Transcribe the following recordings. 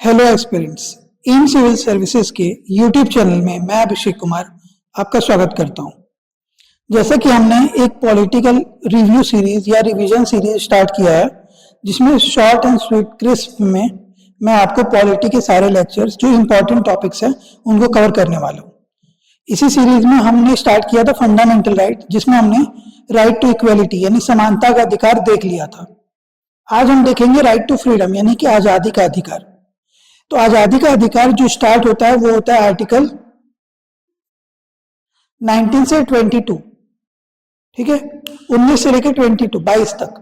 Hello aspirants, in civil services के YouTube channel में मैं अभिषेक कुमार आपका स्वागत करता हूं। जैसे कि हमने एक पॉलिटिकल रिव्यू सीरीज या रिवीजन सीरीज स्टार्ट किया है, जिसमें शॉर्ट एंड स्वीट क्रिस्प में मैं आपको पॉलिटी के सारे लेक्चर्स जो इम्पोर्टेंट टॉपिक्स हैं उनको कवर करने वाला हूं। इसी सीरीज में हमने स्टार्ट किया था फंडामेंटल राइट, जिसमें हमने राइट टू इक्वेलिटी यानी समानता का अधिकार देख लिया था। आज हम देखेंगे राइट टू फ्रीडम यानी कि आजादी का अधिकार। तो आजादी का अधिकार जो स्टार्ट होता है वो होता है आर्टिकल 19 से 22, ठीक है, 19 से लेकर 22 तक।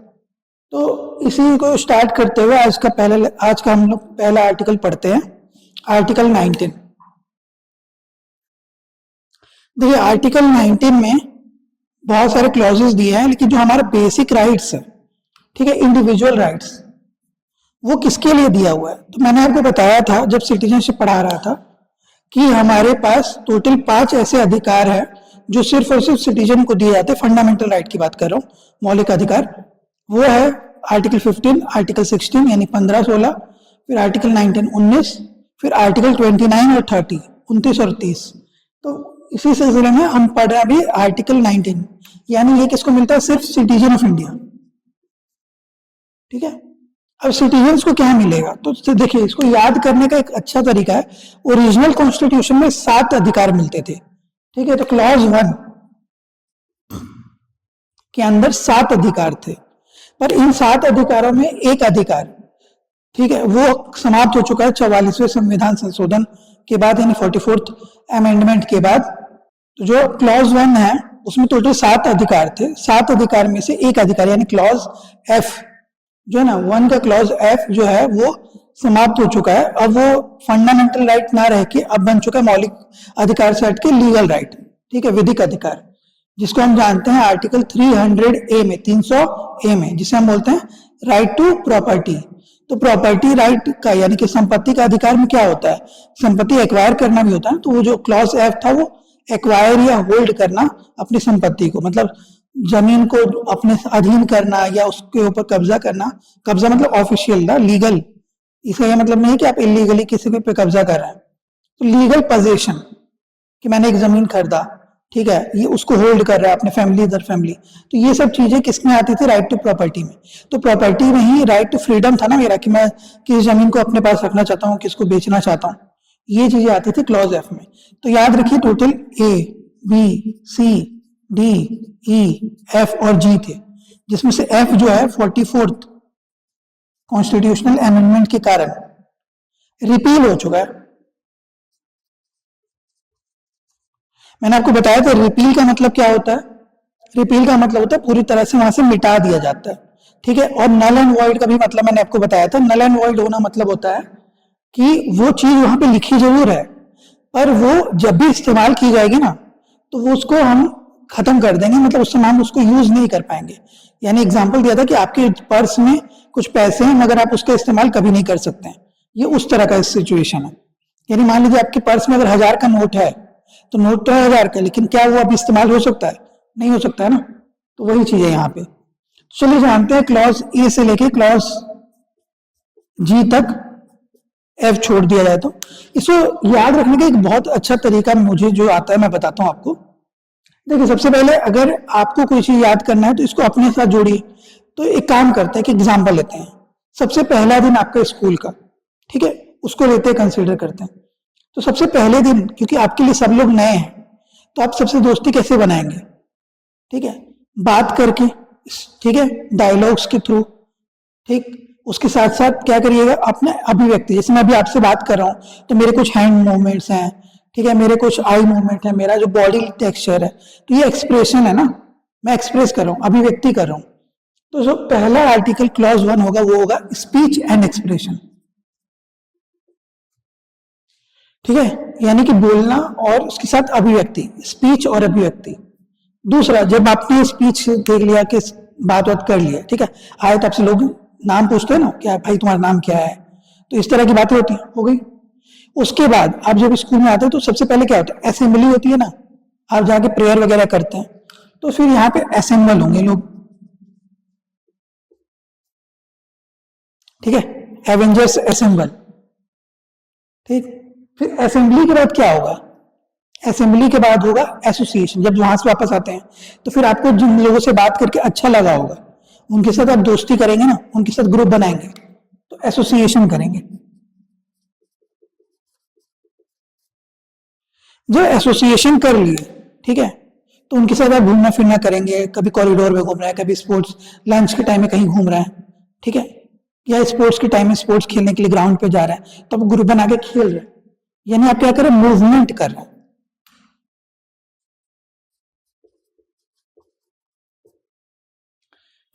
तो इसी को स्टार्ट करते हुए आज का हम लोग पहला आर्टिकल पढ़ते हैं, आर्टिकल 19। देखिए आर्टिकल 19 में बहुत सारे क्लॉजेस दिए हैं, लेकिन जो हमारे बेसिक राइट्स है, ठीक है, इंडिविजुअल राइट्स, वो किसके लिए दिया हुआ है। तो मैंने आपको बताया था जब सिटीजनशिप पढ़ा रहा था कि हमारे पास टोटल 5 ऐसे अधिकार है जो सिर्फ और सिर्फ सिटीजन को दिए जाते हैं। फंडामेंटल राइट की बात कर रहा हूँ, मौलिक अधिकार। वो है आर्टिकल 15, आर्टिकल 16 यानी 15-16, फिर आर्टिकल 19 19, फिर आर्टिकल 29 और 30 29 और 30। तो इसी सिलसिले में हम पढ़ रहे हैं अभी आर्टिकल 19, यानी ये किसको मिलता है, सिर्फ सिटीजन ऑफ इंडिया, ठीक है। अब सिटीजन्स को क्या मिलेगा, तो देखिए इसको याद करने का एक अच्छा तरीका है, ओरिजिनल कॉन्स्टिट्यूशन में 7 अधिकार मिलते थे, ठीक है। तो क्लॉज 1 के अंदर 7 अधिकार थे, पर इन 7 अधिकारों में एक अधिकार, ठीक है, वो समाप्त हो चुका है 44वें संविधान संशोधन के बाद, यानी 44th अमेंडमेंट के बाद। तो जो क्लॉज 1 है उसमें टोटल 7 अधिकार थे। 7 अधिकार में से एक अधिकार यानी क्लॉज F जो है ना, 1 का क्लॉज F जो है वो समाप्त हो चुका है। अब वो फंडामेंटल राइट ना रह के अब बन चुका है मौलिक अधिकार से हट के लीगल राइट, ठीक है, विधिक अधिकार, जिसको हम जानते हैं आर्टिकल 300A में, 300A में, जिसे हम बोलते हैं राइट टू प्रॉपर्टी। तो प्रॉपर्टी राइट का यानी कि संपत्ति का अधिकार में क्या होता है, संपत्ति एक्वायर करना भी होता है। तो वो जो क्लॉज F था वो एक्वायर या होल्ड करना अपनी संपत्ति को, मतलब जमीन को अपने अधीन करना या उसके ऊपर कब्जा करना। कब्जा मतलब ऑफिशियल ना, लीगल, इसका यह मतलब नहीं है कि आप इलीगली किसी पे कब्जा कर रहे हैं। तो लीगल पोजीशन कि मैंने एक जमीन खरीदा, ठीक है, ये उसको होल्ड कर रहा है अपने फैमिली दर फैमिली। तो ये सब चीजें किसमें आती थी, राइट टू प्रॉपर्टी में। तो प्रॉपर्टी में ही राइट टू फ्रीडम था ना मेरा, कि मैं किस जमीन को अपने पास रखना चाहता हूँ, किसको बेचना चाहता हूँ, ये चीजें आती थी क्लॉज F में। तो याद रखिए total A, B, C, D, E, F और G थे, जिसमें से F जो है 44th कॉन्स्टिट्यूशनल अमेंडमेंट के कारण रिपील हो चुका है। मैंने आपको बताया था रिपील का मतलब क्या होता है। रिपील का मतलब होता है पूरी तरह से वहां से मिटा दिया जाता है, ठीक है। और नल एंड वॉइड का भी मतलब मैंने आपको बताया था। नल एंड वॉइड होना मतलब होता है कि वो चीज वहां पे लिखी जरूर है, पर वो जब भी इस्तेमाल की जाएगी ना, तो वो उसको हम खत्म कर देंगे, मतलब उस समय हम उसको यूज नहीं कर पाएंगे। यानी एग्जांपल दिया था कि आपके पर्स में कुछ पैसे हैं मगर आप उसका इस्तेमाल कभी नहीं कर सकते हैं, ये उस तरह का सिचुएशन है। यानी मान लीजिए आपके पर्स में अगर 1000 का नोट है, तो नोट तो है 1000 का, लेकिन क्या वो अब इस्तेमाल हो सकता है, नहीं हो सकता है ना। तो वही चीज है यहाँ पे। चलिए जानते हैं क्लॉज ए से लेके क्लॉज जी तक F छोड़ दिया जाए। तो इसको याद रखने का एक बहुत अच्छा तरीका मुझे जो आता है मैं बताता हूं आपको। देखिए सबसे पहले अगर आपको कोई चीज याद करना है तो इसको अपने साथ जोड़िए। तो एक काम करते हैं कि एग्जाम्पल लेते हैं। सबसे पहला दिन आपका स्कूल का, ठीक है, उसको लेते हैं, कंसिडर करते हैं। तो सबसे पहले दिन, क्योंकि आपके लिए सब लोग नए हैं, तो आप सबसे दोस्ती कैसे बनाएंगे, ठीक है, बात करके, ठीक है, डायलॉग्स के थ्रू, ठीक। उसके साथ साथ क्या करिएगा, अपने अभिव्यक्ति, जैसे मैं अभी आपसे बात कर रहा हूं तो मेरे कुछ हैंड मूवमेंट्स हैं, ठीक है, मेरे कुछ आई मूवमेंट है, मेरा जो बॉडी टेक्सचर है, तो ये एक्सप्रेशन है ना, मैं एक्सप्रेस कर रहा हूं, अभिव्यक्ति कर रहा हूं। तो जो पहला आर्टिकल क्लॉज 1 होगा वो होगा स्पीच एंड एक्सप्रेशन, ठीक है, यानी कि बोलना और उसके साथ अभिव्यक्ति, स्पीच और अभिव्यक्ति। दूसरा, जब आपने स्पीच देख लिया कि बात कर लिया, ठीक है, आए तो आपसे लोग नाम पूछते हैं ना, क्या भाई तुम्हारा नाम क्या है, तो इस तरह की बातें होती है, हो गई। उसके बाद आप जब स्कूल में आते हैं तो सबसे पहले क्या होता है, असेंबली होती है ना, आप जाके प्रेयर वगैरह करते हैं। तो फिर यहाँ पे असेंबल होंगे लोग, ठीक है, एवेंजर्स असेंबल, ठीक, फिर असेंबली के बाद क्या होगा? असेंबली के बाद होगा एसोसिएशन। जब वहां से वापस आते हैं तो फिर आपको जिन लोगों से बात करके अच्छा लगा होगा उनके साथ आप दोस्ती करेंगे ना, उनके साथ ग्रुप बनाएंगे, तो एसोसिएशन करेंगे। जो एसोसिएशन कर लिए, ठीक है, तो उनके साथ आप घूमना फिरना करेंगे, कभी कॉरिडोर में घूम रहा है, कभी स्पोर्ट्स लंच के टाइम में कहीं घूम रहा है, ठीक है, या स्पोर्ट्स के टाइम में स्पोर्ट्स खेलने के लिए ग्राउंड पे जा रहा है, तो आप ग्रुप बना के खेल रहे हैं, यानी आप क्या कर रहे हैं? मूवमेंट कर रहे हैं।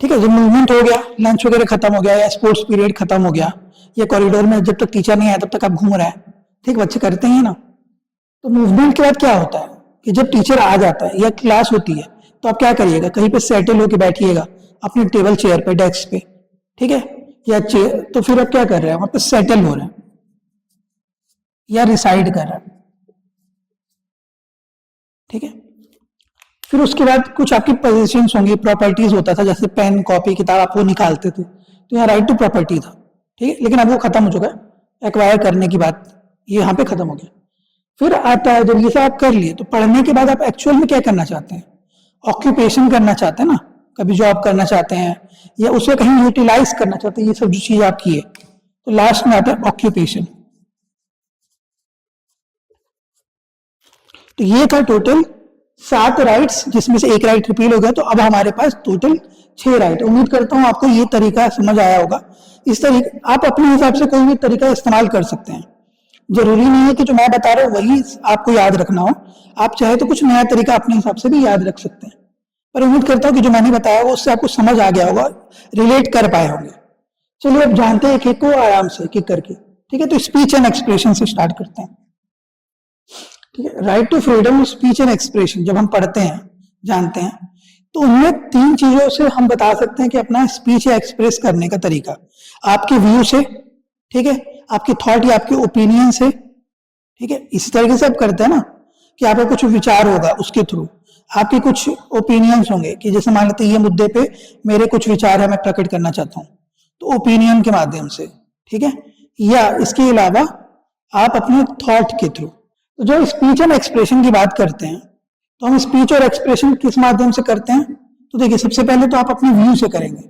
ठीक है, जब मूवमेंट हो गया, लंच वगैरह खत्म हो गया या स्पोर्ट्स पीरियड खत्म हो गया, या कॉरिडोर में जब तक टीचर नहीं आया तब तक आप घूम रहे हैं, ठीक, बच्चे करते हैं ना। तो मूवमेंट के बाद क्या होता है कि जब टीचर आ जाता है या क्लास होती है तो आप क्या करिएगा? कहीं पे सेटल होके बैठिएगा अपने टेबल चेयर पे, डेस्क पे, ठीक है, या चेयर, तो फिर आप क्या कर रहे हैं? वहां पे सेटल हो रहे हैं या रिसाइड कर रहे हैं, ठीक है। फिर उसके बाद कुछ आपकी पोजीशंस होंगी, प्रॉपर्टीज होता था, जैसे पेन, कॉपी, किताब आप वो निकालते थे, तो यहाँ राइट टू प्रॉपर्टी था, ठीक है, लेकिन अब वो खत्म हो चुका है एक्वायर करने की बात, ये यहाँ पे खत्म हो गया। फिर आता है, जब ये सब आप कर लिए तो पढ़ने के बाद आप एक्चुअल में क्या करना चाहते हैं? ऑक्यूपेशन करना चाहते हैं ना, कभी जॉब करना चाहते हैं या उसे कहीं यूटिलाइज करना चाहते हैं, ये सब जो चीज आप किए, तो लास्ट में आता है ऑक्यूपेशन। तो ये था टोटल 7 राइट्स, जिसमें से एक राइट रिपील हो गया, तो अब हमारे पास टोटल 6 राइट। उम्मीद करता हूं आपको ये तरीका समझ आया होगा। इस तरीके आप अपने हिसाब से कोई भी तरीका इस्तेमाल कर सकते हैं, जरूरी नहीं है कि जो मैं बता रहा हूं वही आपको याद रखना हो, आप चाहे तो कुछ नया तरीका अपने हिसाब से भी याद रख सकते हैं, पर उम्मीद करता हूं कि जो मैंने बताया वो उससे आपको समझ आ गया होगा, रिलेट कर पाए होंगे। चलिए अब जानते हैं एक एक को आराम से, एक एक करके, ठीक है। तो स्पीच एंड एक्सप्रेशन से स्टार्ट करते हैं, ठीक है। Right to freedom of speech and expression जब हम पढ़ते हैं, जानते हैं, तो उनमें 3 चीजों से हम बता सकते हैं कि अपना स्पीच या एक्सप्रेस करने का तरीका, आपके व्यू से, ठीक है, आपके थॉट या आपके ओपिनियन से, ठीक है, इसी तरीके से आप करते हैं ना कि आपका कुछ विचार होगा उसके थ्रू, आपके कुछ ओपिनियंस होंगे कि जैसे मान लेते हैं ये मुद्दे पे मेरे कुछ विचार है, मैं प्रकट करना चाहता हूं, तो ओपिनियन के माध्यम से, ठीक है, या इसके अलावा आप अपने थॉट के थ्रू। तो जो स्पीच एंड एक्सप्रेशन की बात करते हैं, तो हम स्पीच और एक्सप्रेशन किस माध्यम से करते हैं? तो देखिए, सबसे पहले तो आप अपने व्यू से करेंगे,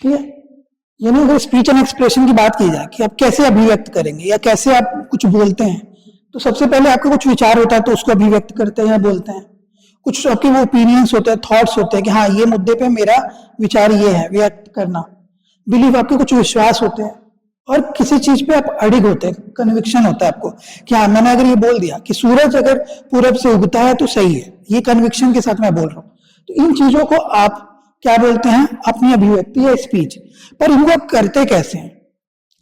ठीक है, यानी अगर स्पीच एंड एक्सप्रेशन की बात की जाए कि आप कैसे अभिव्यक्त करेंगे या कैसे आप कुछ बोलते हैं, तो सबसे पहले आपका कुछ विचार होता है तो उसको अभिव्यक्त करते हैं या बोलते हैं, कुछ आपके वो ओपिनियंस होते हैं, थॉट्स होते हैं कि हाँ ये मुद्दे पे मेरा विचार ये है, व्यक्त करना, बिलीव, आपके कुछ विश्वास होते हैं, और किसी चीज पे आप अडिग होते हैं, कन्विक्शन होता है आपको कि हाँ मैंने अगर ये बोल दिया कि सूरज अगर पूरब से उगता है तो सही है, ये कन्विक्शन के साथ मैं बोल रहा हूं, तो इन चीजों को आप क्या बोलते हैं? अपनी अभिव्यक्ति या स्पीच। पर इनको आप करते कैसे हैं?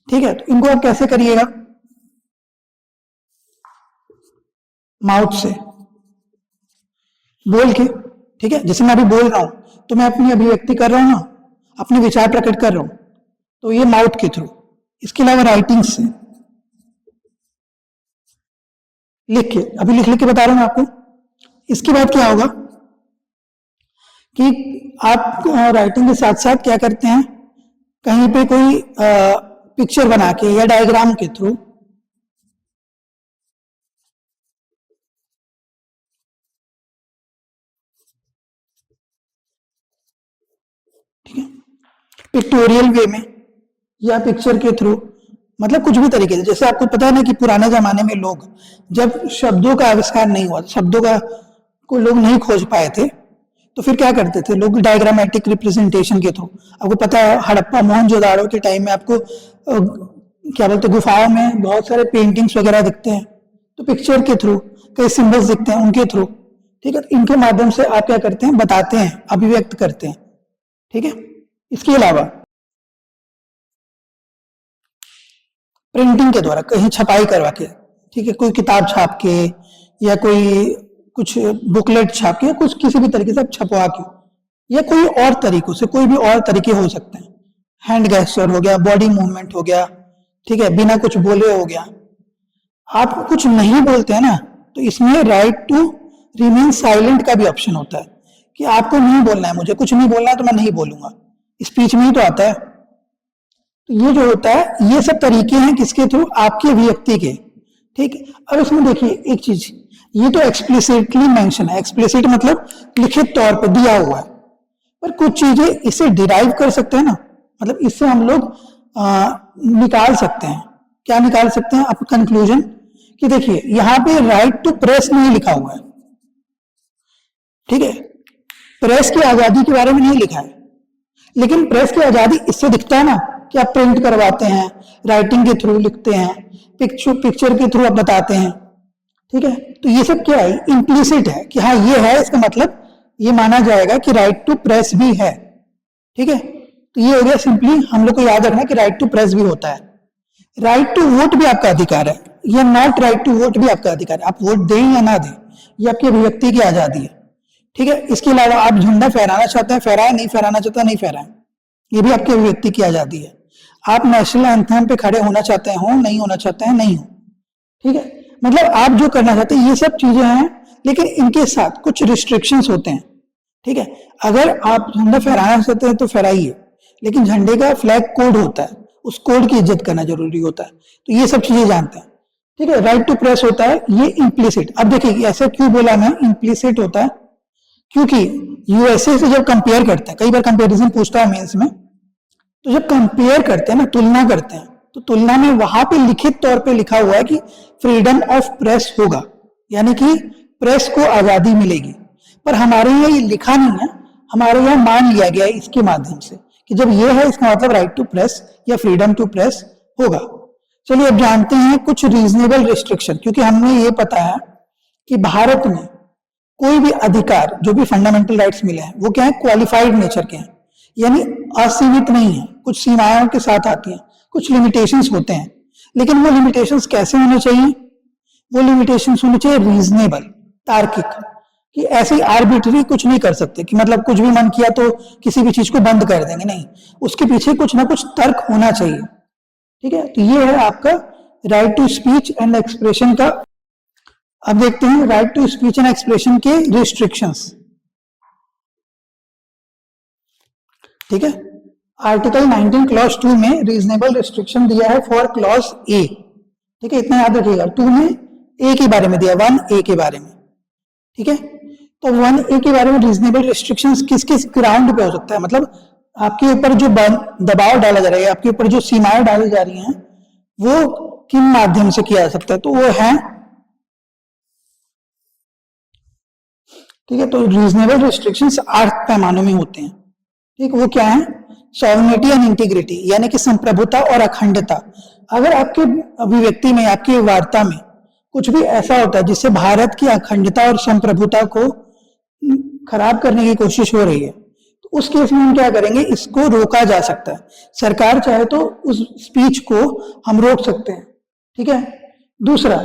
ठीक है, तो इनको आप कैसे करिएगा? माउथ से बोल के, ठीक है, जैसे मैं अभी बोल रहा हूं तो मैं अपनी अभिव्यक्ति कर रहा हूं ना, अपने विचार प्रकट कर रहा हूं, तो ये माउथ के थ्रू। इसके अलावा राइटिंग से लिख के, अभी लिख लिख के बता रहा हूं मैं आपको। इसके बाद क्या होगा कि आप राइटिंग के साथ साथ क्या करते हैं, कहीं पे कोई पिक्चर बना के या डायग्राम के थ्रू, ठीक है, पिक्टोरियल वे में या पिक्चर के थ्रू, मतलब कुछ भी तरीके से। जैसे आपको पता है ना कि पुराने जमाने में लोग, जब शब्दों का आविष्कार नहीं हुआ, शब्दों का को लोग नहीं खोज पाए थे, तो फिर क्या करते थे लोग? डायग्रामेटिक रिप्रेजेंटेशन के थ्रू। आपको पता है हड़प्पा मोहनजोदाड़ो के टाइम में आपको क्या बोलते, गुफाओं में बहुत सारे पेंटिंग्स वगैरह दिखते हैं, तो पिक्चर के थ्रू कई सिंबल्स दिखते हैं, उनके थ्रू, ठीक है, इनके माध्यम से आप क्या करते हैं? बताते हैं, अभिव्यक्त करते हैं, ठीक है। इसके अलावा प्रिंटिंग के द्वारा, कहीं छपाई करवा के, ठीक है, कोई किताब छाप के या कोई कुछ बुकलेट छाप के, कुछ किसी भी तरीके से आप छपवा के, या कोई और तरीकों से, कोई भी और तरीके हो सकते हैं, हैंड गेस्चर हो गया, बॉडी मूवमेंट हो गया, ठीक है, बिना कुछ बोले हो गया। आप कुछ नहीं बोलते हैं ना, तो इसमें राइट टू रिमेन साइलेंट का भी ऑप्शन होता है कि आपको नहीं बोलना है, मुझे कुछ नहीं बोलना है तो मैं नहीं बोलूंगा, स्पीच में ही तो आता है। तो ये जो होता है, ये सब तरीके हैं किसके थ्रू, आपके अभिव्यक्ति के। ठीक। अब इसमें देखिए एक चीज, ये तो एक्सप्लिसिटली मेंशन है, एक्सप्लिसिट मतलब लिखित तौर पर दिया हुआ है, पर कुछ चीजें इससे डिराइव कर सकते हैं ना, मतलब इससे हम लोग निकाल सकते हैं। क्या निकाल सकते हैं आप कंक्लूजन, कि देखिए यहां पे राइट टू प्रेस नहीं लिखा हुआ है, ठीक है, प्रेस की आजादी के बारे में नहीं लिखा है, लेकिन प्रेस की आजादी इससे दिखता है ना कि आप प्रिंट करवाते हैं, राइटिंग के थ्रू लिखते हैं, पिक्चर के थ्रू आप बताते हैं, ठीक है। तो ये सब क्या है, इम्प्लिसिट है कि हाँ ये है, इसका मतलब ये माना जाएगा कि राइट टू प्रेस भी है, ठीक है। तो ये हो गया सिंपली, हम लोग को याद रखना कि राइट टू प्रेस भी होता है। राइट टू वोट भी आपका अधिकार है, या नॉट राइट टू वोट भी आपका अधिकार है, आप वोट दें या ना दें, ये आपकी अभिव्यक्ति की आजादी है, ठीक है। इसके अलावा आप झंडा फहराना चाहते हैं फहराएं, नहीं फहराना चाहते नहीं फहराएं, ये भी आपकी अभिव्यक्ति की आजादी है। आप नेशनल एंथम पे खड़े होना चाहते हैं, नहीं होना चाहते हैं नहीं हो, ठीक है। मतलब आप जो करना चाहते हैं ये सब चीजें हैं, लेकिन इनके साथ कुछ रिस्ट्रिक्शंस होते हैं, ठीक है। अगर आप झंडा फहराना चाहते हैं तो फहराइए, लेकिन झंडे का फ्लैग कोड होता है, उस कोड की इज्जत करना जरूरी होता है। तो ये सब चीजें जानते हैं, ठीक है। राइट टू प्रेस होता है ये इम्प्लिसिट। अब देखिए ऐसे क्यों बोला मैं इम्प्लिसिट होता है, क्योंकि यूएसए से जब कंपेयर करते हैं, कई बार कंपेरिजन पूछता है मेंस में, तो जब कंपेयर करते हैं ना, तुलना करते हैं, तो तुलना में वहां पे लिखित तौर पे लिखा हुआ है कि फ्रीडम ऑफ प्रेस होगा, यानी कि प्रेस को आजादी मिलेगी। पर हमारे यहाँ ये लिखा नहीं है, हमारे यहाँ मान लिया गया है इसके माध्यम से कि जब ये है इसका मतलब राइट टू प्रेस या फ्रीडम टू प्रेस होगा। चलिए अब जानते हैं कुछ रीजनेबल रिस्ट्रिक्शन, क्योंकि हमें ये पता है कि भारत में कोई भी अधिकार जो भी फंडामेंटल राइट्स मिले हैं वो क्या है, क्वालिफाइड नेचर के हैं, यानी असीमित नहीं है, कुछ सीमाओं के साथ आती हैं, कुछ लिमिटेशंस होते हैं। लेकिन वो लिमिटेशंस कैसे होने चाहिए, वो लिमिटेशंस होने चाहिए रीजनेबल, तार्किक, कि ऐसे आर्बिट्री कुछ नहीं कर सकते कि मतलब कुछ भी मन किया तो किसी भी चीज को बंद कर देंगे, नहीं, उसके पीछे कुछ ना कुछ तर्क होना चाहिए, ठीक है। तो ये है आपका right to speech and expression का। अब देखते हैं right to speech and expression के रिस्ट्रिक्शंस, ठीक है। आर्टिकल 19 क्लॉज 2 में रीजनेबल रिस्ट्रिक्शन दिया है फॉर क्लॉज ए, ठीक है, इतना याद रखिएगा। 2 में ए के बारे में दिया, 1A के बारे में, ठीक है। तो 1A के बारे में रीजनेबल रिस्ट्रिक्शंस किस किस ग्राउंड पे हो सकता है, मतलब आपके ऊपर जो दबाव डाला जा रहा है, आपके ऊपर जो सीमाएं डाली जा रही हैं वो किन माध्यम से किया जा सकता है, तो वो है, ठीक है। तो रीजनेबल रिस्ट्रिक्शंस 8 पैमानों में होते हैं, ठीक, वो क्या है, सॉवरेनिटी एंड इंटीग्रिटी, यानी कि संप्रभुता और अखंडता। अगर आपके अभिव्यक्ति में, आपकी वार्ता में कुछ भी ऐसा होता है जिससे भारत की अखंडता और संप्रभुता को खराब करने की कोशिश हो रही है, तो उस केस में हम क्या करेंगे, इसको रोका जा सकता है। सरकार चाहे तो उस स्पीच को हम रोक सकते हैं, ठीक है। दूसरा,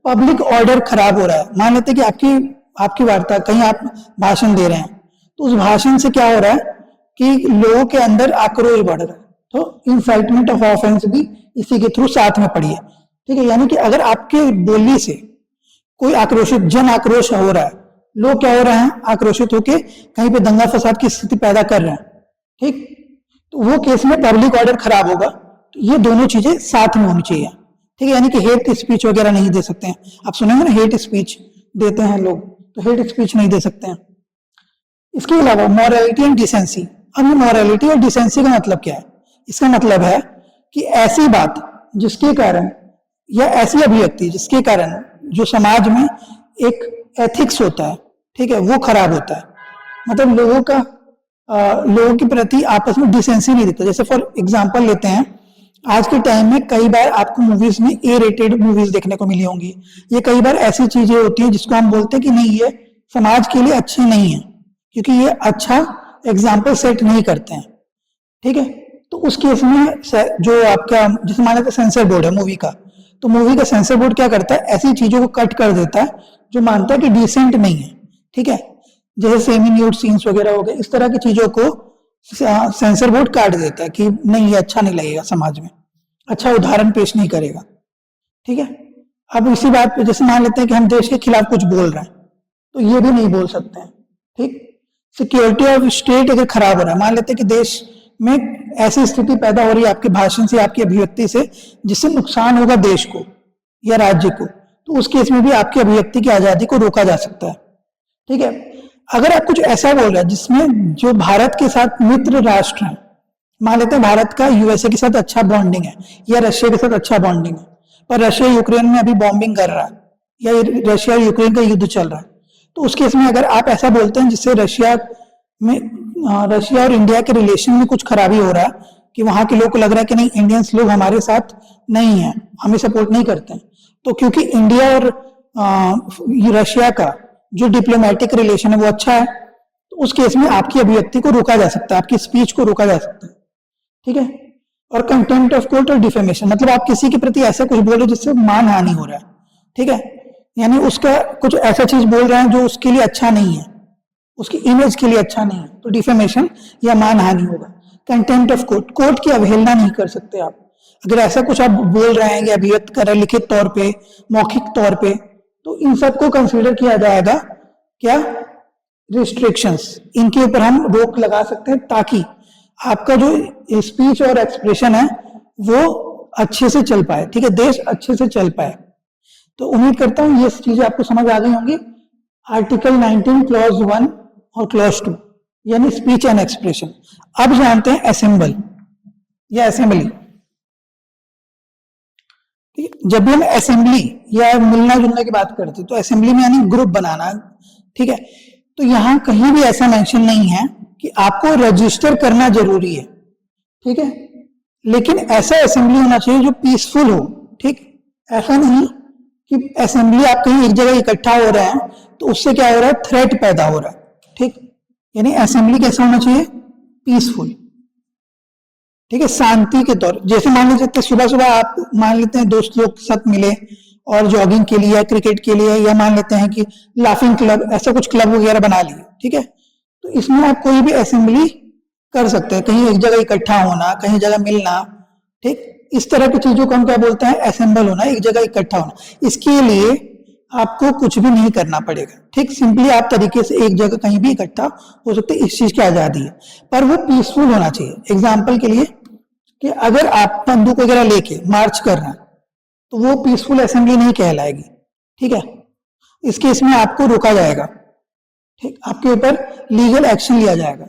पब्लिक ऑर्डर खराब हो रहा है, मान लेते हैं कि आपकी वार्ता, कहीं आप भाषण दे रहे हैं, तो उस भाषण से क्या हो रहा है कि लोगों के अंदर आक्रोश बढ़ रहा है, तो इंसाइटमेंट ऑफ ऑफेंस भी इसी के थ्रू साथ में पड़ी है, ठीक है। यानी कि अगर आपके बोलने से कोई आक्रोशित, जन आक्रोश हो रहा है, लोग क्या हो रहे हैं, आक्रोशित होकर कहीं पे दंगा फसाद की स्थिति पैदा कर रहे हैं, ठीक, तो वो केस में पब्लिक ऑर्डर खराब होगा। तो ये दोनों चीजें साथ में होनी चाहिए, ठीक है। यानी कि हेट स्पीच वगैरह नहीं दे सकते हैं, आप सुनेंगे ना हेट स्पीच देते हैं लोग, तो हेट स्पीच नहीं दे सकते हैं। इसके अलावा मॉरलिटी एंड डिसेंसी। अब मॉरलिटी और डिसेंसी का मतलब क्या है, इसका मतलब है कि ऐसी बात जिसके कारण, या ऐसी अभिव्यक्ति जिसके कारण जो समाज में एक एथिक्स होता है, ठीक है, वो खराब होता है, मतलब लोगों के प्रति आपस में डिसेंसी नहीं देता। जैसे फॉर एग्जांपल लेते हैं, आज के टाइम में कई बार आपको मूवीज में ए रेटेड मूवीज देखने को मिली होंगी, ये कई बार ऐसी चीजें होती हैं जिसको हम बोलते हैं कि नहीं ये समाज के लिए अच्छे नहीं है, क्योंकि ये अच्छा एग्जाम्पल सेट नहीं करते हैं, ठीक है। तो उस केस में जो आपका, जैसे मान लेते सेंसर बोर्ड है मूवी का, तो मूवी का सेंसर बोर्ड क्या करता है, ऐसी चीजों को कट कर देता है जो मानता है कि डिसेंट नहीं है, ठीक है, जैसे सेमी न्यूड सीन्स वगैरह हो गए, इस तरह की चीजों को सेंसर बोर्ड काट देता है कि नहीं ये अच्छा नहीं लगेगा, समाज में अच्छा उदाहरण पेश नहीं करेगा, ठीक है। अब इसी बात पे जैसे मान लेते हैं कि हम देश के खिलाफ कुछ बोल रहे हैं, तो ये भी नहीं बोल सकते हैं, ठीक। सिक्योरिटी ऑफ स्टेट अगर खराब हो रहा है, मान लेते हैं कि देश में ऐसी स्थिति पैदा हो रही है आपके भाषण से, आपकी अभिव्यक्ति से, जिससे नुकसान होगा देश को या राज्य को, तो उस केस में भी आपकी अभिव्यक्ति की आजादी को रोका जा सकता है। ठीक है, अगर आप कुछ ऐसा बोल रहे हैं जिसमें जो भारत के साथ मित्र राष्ट्र हैं, मान लेते हैं भारत का यूएसए के साथ अच्छा बॉन्डिंग है या रशिया के साथ अच्छा बॉन्डिंग है, पर रशिया यूक्रेन में अभी बॉम्बिंग कर रहा है या रशिया और यूक्रेन का युद्ध चल रहा है, तो उस केस में अगर आप ऐसा बोलते हैं जिससे रशिया और इंडिया के रिलेशन में कुछ खराबी हो रहा है, कि वहां के लोग को लग रहा है कि नहीं, इंडियंस लोग हमारे साथ नहीं है, हमें सपोर्ट नहीं करते हैं, तो क्योंकि इंडिया और रशिया का जो डिप्लोमेटिक रिलेशन है वो अच्छा है, तो उस केस में आपकी अभिव्यक्ति को रोका जा सकता है, आपकी स्पीच को रोका जा सकता है। ठीक है, और कंटेम्प्ट ऑफ कोर्ट और डिफेमेशन, मतलब आप किसी के प्रति ऐसा कुछ बोल रहे हो जिससे मानहानि हो रहा है। ठीक है, यानी उसका कुछ ऐसा चीज बोल रहे हैं जो उसके लिए अच्छा नहीं है, उसकी इमेज के लिए अच्छा नहीं है, तो डिफेमेशन या मानहानि होगा। कंटेम्प्ट ऑफ कोर्ट, कोर्ट की अवहेलना नहीं कर सकते आप। अगर ऐसा कुछ आप बोल रहे हैं या अभिव्यक्त कर रहे हैं लिखित तौर पे, मौखिक तौर पे, तो इन सबको कंसीडर किया जाएगा क्या, रिस्ट्रिक्शंस, इनके ऊपर हम रोक लगा सकते हैं, ताकि आपका जो स्पीच और एक्सप्रेशन है वो अच्छे से चल पाए। ठीक है, देश अच्छे से चल पाए। तो उम्मीद करता हूं ये चीजें आपको समझ आ गई होंगी। आर्टिकल 19 क्लॉज 1 और क्लॉज 2 यानी स्पीच एंड एक्सप्रेशन। अब जानते हैं असेंबल या असेंबली। जब भी हम असेंबली या मिलना जुलने की बात करते हैं तो असेंबली में यानी ग्रुप बनाना। ठीक है, तो यहां कहीं भी ऐसा मेंशन नहीं है कि आपको रजिस्टर करना जरूरी है। ठीक है, लेकिन ऐसा असेंबली होना चाहिए जो पीसफुल हो। ठीक, ऐसा नहीं कि असेंबली आप कहीं एक जगह इकट्ठा हो रहे हैं तो उससे क्या हो रहा है, थ्रेट पैदा हो रहा है। ठीक, यानी असेंबली कैसा होना चाहिए, पीसफुल। ठीक है, शांति के तौर, जैसे मान लीजिए सुबह सुबह आप मान लेते हैं दोस्त लोग के साथ मिले और जॉगिंग के लिए या क्रिकेट के लिए, या मान लेते हैं कि लाफिंग क्लब, ऐसा कुछ क्लब वगैरह बना लिए। ठीक है, तो इसमें आप कोई भी असेंबली कर सकते हैं, कहीं एक जगह इकट्ठा होना, कहीं जगह मिलना। ठीक, इस तरह की चीजों को हम क्या बोलते हैं, असेंबल होना, एक जगह इकट्ठा होना। इसके लिए आपको कुछ भी नहीं करना पड़ेगा। ठीक, सिंपली आप तरीके से एक जगह कहीं भी इकट्ठा हो सकते, इस चीज की आजादी है, पर वो पीसफुल होना चाहिए। एग्जाम्पल के लिए कि अगर आप बंदूक वगैरह लेके मार्च कर रहे हैं तो वो पीसफुल असेंबली नहीं कहलाएगी। ठीक है, इस केस में आपको रोका जाएगा। ठीक, आपके ऊपर लीगल एक्शन लिया जाएगा।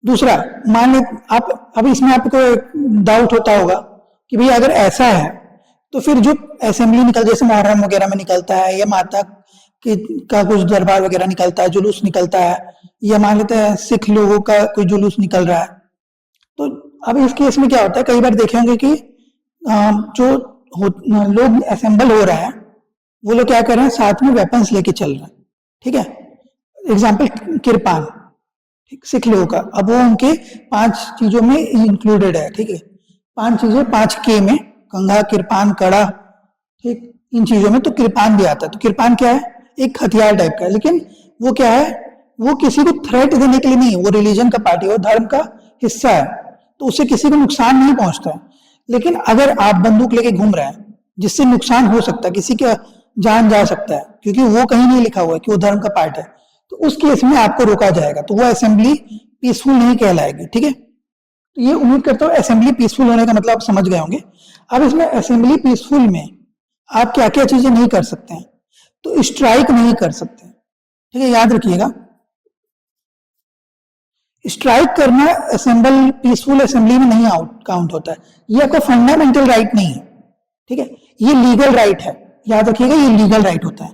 दूसरा, मान ली आप, अब इसमें आपको डाउट होता होगा कि भाई अगर ऐसा है तो फिर जो असेंबली निकल, जैसे मुहर्रम वगैरह में निकलता है, या माता का कुछ दरबार वगैरह निकलता है, जुलूस निकलता है, या मान लेते हैं सिख लोगों का कोई जुलूस निकल रहा है, तो अब इस केस में क्या होता है, कई बार देखेंगे कि जो लोग असेंबल हो रहे हैं वो लोग क्या कर रहे हैं, साथ में वेपन्स लेके चल रहे हैं। ठीक है, एग्जाम्पल किरपान, ठीक, सिख लोगों का, अब वो उनके 5 चीजों में इंक्लूडेड है। ठीक है, 5 चीजें, 5 के में, कंघा, किरपान, कड़ा, ठीक, इन चीजों में तो किरपान भी आता है। तो किरपान क्या है, एक हथियार टाइप का है, लेकिन वो क्या है, वो किसी को थ्रेट देने के लिए नहीं है, वो रिलीजन का पार्टी, वो धर्म का हिस्सा है, तो उससे किसी को नुकसान नहीं पहुंचता है। लेकिन अगर आप बंदूक लेके घूम रहे हैं जिससे नुकसान हो सकता है, किसी का जान जा सकता है, क्योंकि वो कहीं नहीं लिखा हुआ है कि वो धर्म का पार्ट है, तो उस केस में आपको रोका जाएगा, तो वो असेंबली पीसफुल नहीं कहलाएगी। ठीक है, तो ये उम्मीद करता हूँ असेंबली पीसफुल होने का मतलब आप समझ गए होंगे। अब इसमें असेंबली पीसफुल में आप क्या क्या चीजें नहीं कर सकते हैं, तो स्ट्राइक नहीं कर सकते। ठीक है, याद रखिएगा, स्ट्राइक करना असेंबल, पीसफुल असेंबली में नहीं काउंट होता है। ये आपका फंडामेंटल राइट नहीं है। ठीक है, ये लीगल राइट है, याद रखिएगा, ये लीगल राइट होता है।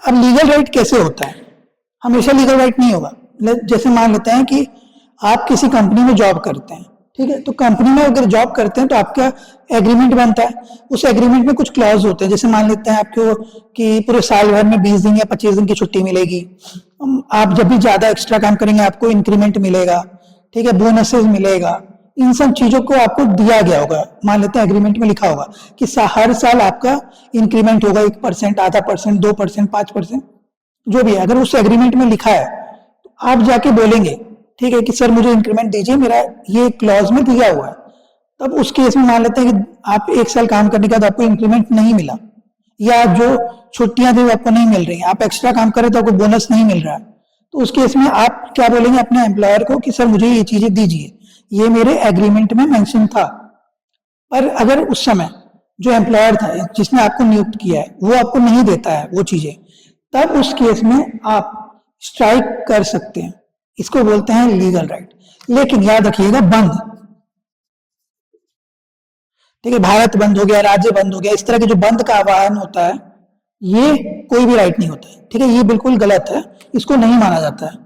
अब लीगल राइट कैसे होता है, हमेशा लीगल राइट नहीं होगा। जैसे मान लेते हैं कि आप किसी कंपनी में जॉब करते हैं। ठीक है, तो कंपनी में अगर जॉब करते हैं तो आपका एग्रीमेंट बनता है, उस एग्रीमेंट में कुछ क्लॉज होते हैं, जैसे मान लेते हैं आपको कि पूरे साल भर में 20 दिन या 25 दिन की छुट्टी मिलेगी, आप जब भी ज्यादा एक्स्ट्रा काम करेंगे आपको इंक्रीमेंट मिलेगा। ठीक है, बोनसेस मिलेगा, इन सब चीजों को आपको दिया गया होगा। मान लेते हैं एग्रीमेंट में लिखा होगा कि हर साल आपका इंक्रीमेंट होगा 1%, आधा %, 2%, 5%, जो भी है। अगर उस एग्रीमेंट में लिखा है तो आप जाके बोलेंगे, ठीक है, कि सर मुझे इंक्रीमेंट दीजिए, मेरा ये क्लॉज में दिया हुआ है। तब उस केस में मान लेते हैं कि आप 1 साल काम करने के बाद आपको इंक्रीमेंट नहीं मिला, या जो छुट्टियां थी वो आपको नहीं मिल रही, आप एक्स्ट्रा काम करें तो आपको बोनस नहीं मिल रहा है, तो उस केस में आप क्या बोलेंगे अपने एम्प्लॉयर को कि सर मुझे ये चीजें दीजिए, ये मेरे एग्रीमेंट में मेंशन था। पर अगर उस समय जो एम्प्लॉयर था जिसने आपको नियुक्त किया है वो आपको नहीं देता है वो चीजें, तब उस केस में आप स्ट्राइक कर सकते हैं। इसको बोलते हैं लीगल राइट। लेकिन याद रखिएगा बंद, ठीक है, भारत बंद हो गया, राज्य बंद हो गया, इस तरह के जो बंद का आह्वान होता है ये कोई भी राइट नहीं होता है, ठीक है, ये बिल्कुल गलत है, इसको नहीं माना जाता है।